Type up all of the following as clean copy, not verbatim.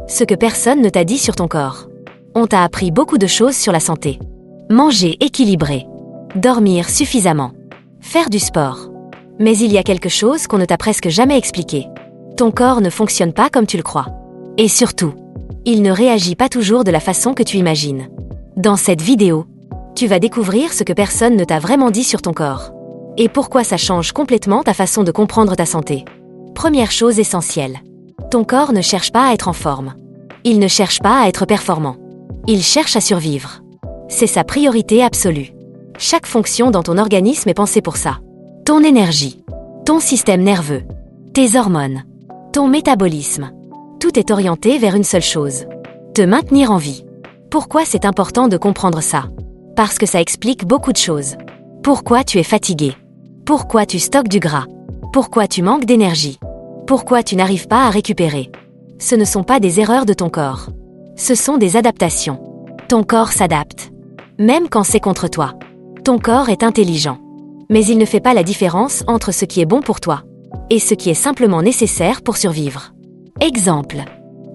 Ce que personne ne t'a dit sur ton corps. On t'a appris beaucoup de choses sur la santé. Manger équilibré. Dormir suffisamment. Faire du sport. Mais il y a quelque chose qu'on ne t'a presque jamais expliqué. Ton corps ne fonctionne pas comme tu le crois. Et surtout, il ne réagit pas toujours de la façon que tu imagines. Dans cette vidéo, tu vas découvrir ce que personne ne t'a vraiment dit sur ton corps. Et pourquoi ça change complètement ta façon de comprendre ta santé. Première chose essentielle. Ton corps ne cherche pas à être en forme. Il ne cherche pas à être performant. Il cherche à survivre. C'est sa priorité absolue. Chaque fonction dans ton organisme est pensée pour ça. Ton énergie, ton système nerveux, tes hormones, ton métabolisme. Tout est orienté vers une seule chose. Te maintenir en vie. Pourquoi c'est important de comprendre ça? Parce que ça explique beaucoup de choses. Pourquoi tu es fatigué? Pourquoi tu stockes du gras? Pourquoi tu manques d'énergie? Pourquoi tu n'arrives pas à récupérer? Ce ne sont pas des erreurs de ton corps. Ce sont des adaptations. Ton corps s'adapte. Même quand c'est contre toi. Ton corps est intelligent. Mais il ne fait pas la différence entre ce qui est bon pour toi et ce qui est simplement nécessaire pour survivre. Exemple.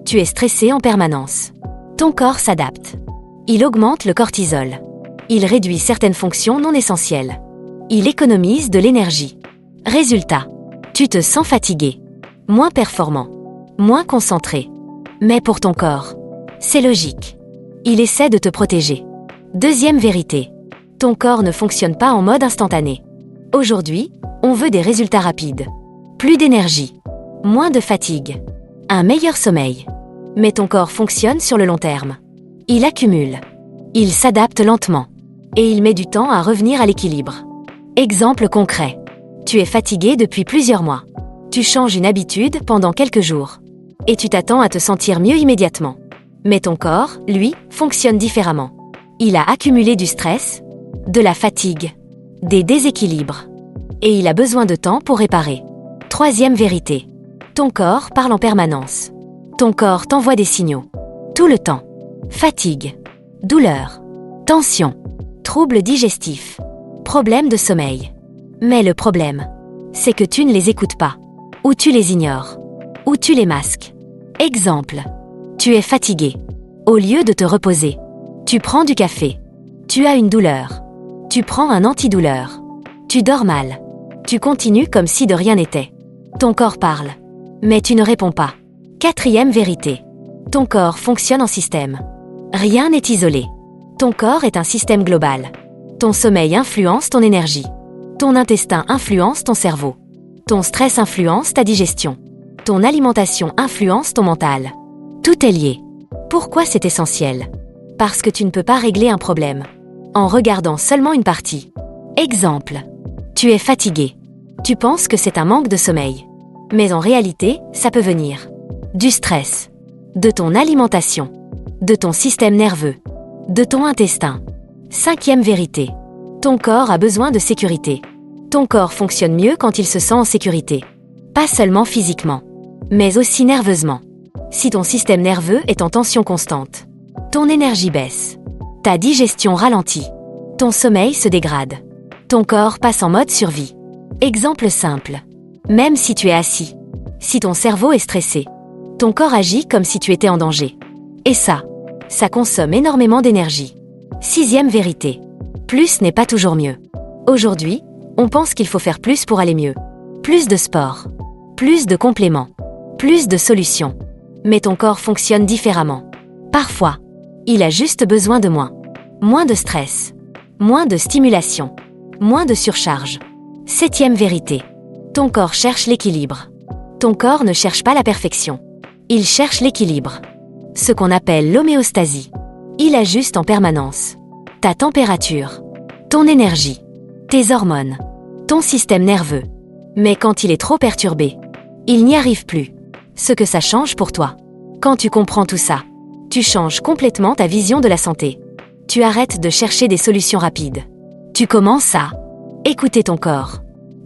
Tu es stressé en permanence. Ton corps s'adapte. Il augmente le cortisol. Il réduit certaines fonctions non essentielles. Il économise de l'énergie. Résultat. Tu te sens fatigué. Moins performant. Moins concentré. Mais pour ton corps, c'est logique. Il essaie de te protéger. Deuxième vérité. Ton corps ne fonctionne pas en mode instantané. Aujourd'hui, on veut des résultats rapides. Plus d'énergie. Moins de fatigue. Un meilleur sommeil. Mais ton corps fonctionne sur le long terme. Il accumule. Il s'adapte lentement. Et il met du temps à revenir à l'équilibre. Exemple concret. Tu es fatigué depuis plusieurs mois. Tu changes une habitude pendant quelques jours. Et tu t'attends à te sentir mieux immédiatement. Mais ton corps, lui, fonctionne différemment. Il a accumulé du stress, de la fatigue, des déséquilibres. Et il a besoin de temps pour réparer. Troisième vérité. Ton corps parle en permanence. Ton corps t'envoie des signaux. Tout le temps. Fatigue, douleur, tension, troubles digestifs, problèmes de sommeil. Mais le problème, c'est que tu ne les écoutes pas. Ou tu les ignores. Ou tu les masques. Exemple. Tu es fatigué. Au lieu de te reposer, tu prends du café. Tu as une douleur. Tu prends un antidouleur. Tu dors mal. Tu continues comme si de rien n'était. Ton corps parle. Mais tu ne réponds pas. Quatrième vérité. Ton corps fonctionne en système. Rien n'est isolé. Ton corps est un système global. Ton sommeil influence ton énergie. Ton intestin influence ton cerveau. Ton stress influence ta digestion. Ton alimentation influence ton mental. Tout est lié. Pourquoi c'est essentiel? Parce que tu ne peux pas régler un problème en regardant seulement une partie. Exemple. Tu es fatigué. Tu penses que c'est un manque de sommeil. Mais en réalité, ça peut venir du stress, de ton alimentation, de ton système nerveux, de ton intestin. Cinquième vérité. Ton corps a besoin de sécurité. Ton corps fonctionne mieux quand il se sent en sécurité. Pas seulement physiquement, mais aussi nerveusement. Si ton système nerveux est en tension constante, ton énergie baisse. Ta digestion ralentit. Ton sommeil se dégrade. Ton corps passe en mode survie. Exemple simple. Même si tu es assis, si ton cerveau est stressé, ton corps agit comme si tu étais en danger. Et ça consomme énormément d'énergie. Sixième vérité. Plus n'est pas toujours mieux. Aujourd'hui, on pense qu'il faut faire plus pour aller mieux. Plus de sport. Plus de compléments. Plus de solutions. Mais ton corps fonctionne différemment. Parfois, il a juste besoin de moins. Moins de stress. Moins de stimulation. Moins de surcharge. Septième vérité. Ton corps cherche l'équilibre. Ton corps ne cherche pas la perfection. Il cherche l'équilibre. Ce qu'on appelle l'homéostasie. Il ajuste en permanence ta température, ton énergie, tes hormones, ton système nerveux. Mais quand il est trop perturbé, il n'y arrive plus. Ce que ça change pour toi. Quand tu comprends tout ça, tu changes complètement ta vision de la santé. Tu arrêtes de chercher des solutions rapides. Tu commences à écouter ton corps,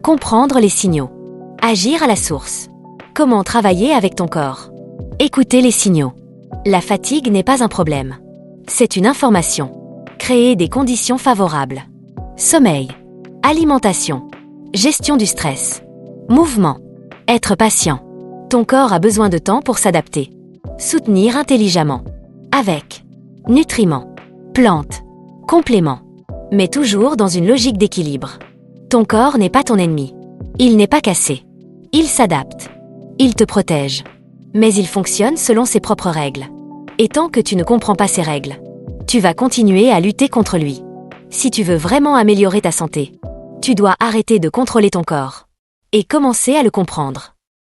comprendre les signaux, agir à la source. Comment travailler avec ton corps? Écouter les signaux. La fatigue n'est pas un problème. C'est une information. Créer des conditions favorables. Sommeil, alimentation, gestion du stress, mouvement, être patient. Ton corps a besoin de temps pour s'adapter. Soutenir intelligemment. Avec nutriments, plantes, compléments. Mais toujours dans une logique d'équilibre. Ton corps n'est pas ton ennemi. Il n'est pas cassé. Il s'adapte. Il te protège. Mais il fonctionne selon ses propres règles. Et tant que tu ne comprends pas ces règles, tu vas continuer à lutter contre lui. Si tu veux vraiment améliorer ta santé, tu dois arrêter de contrôler ton corps et commencer à le comprendre.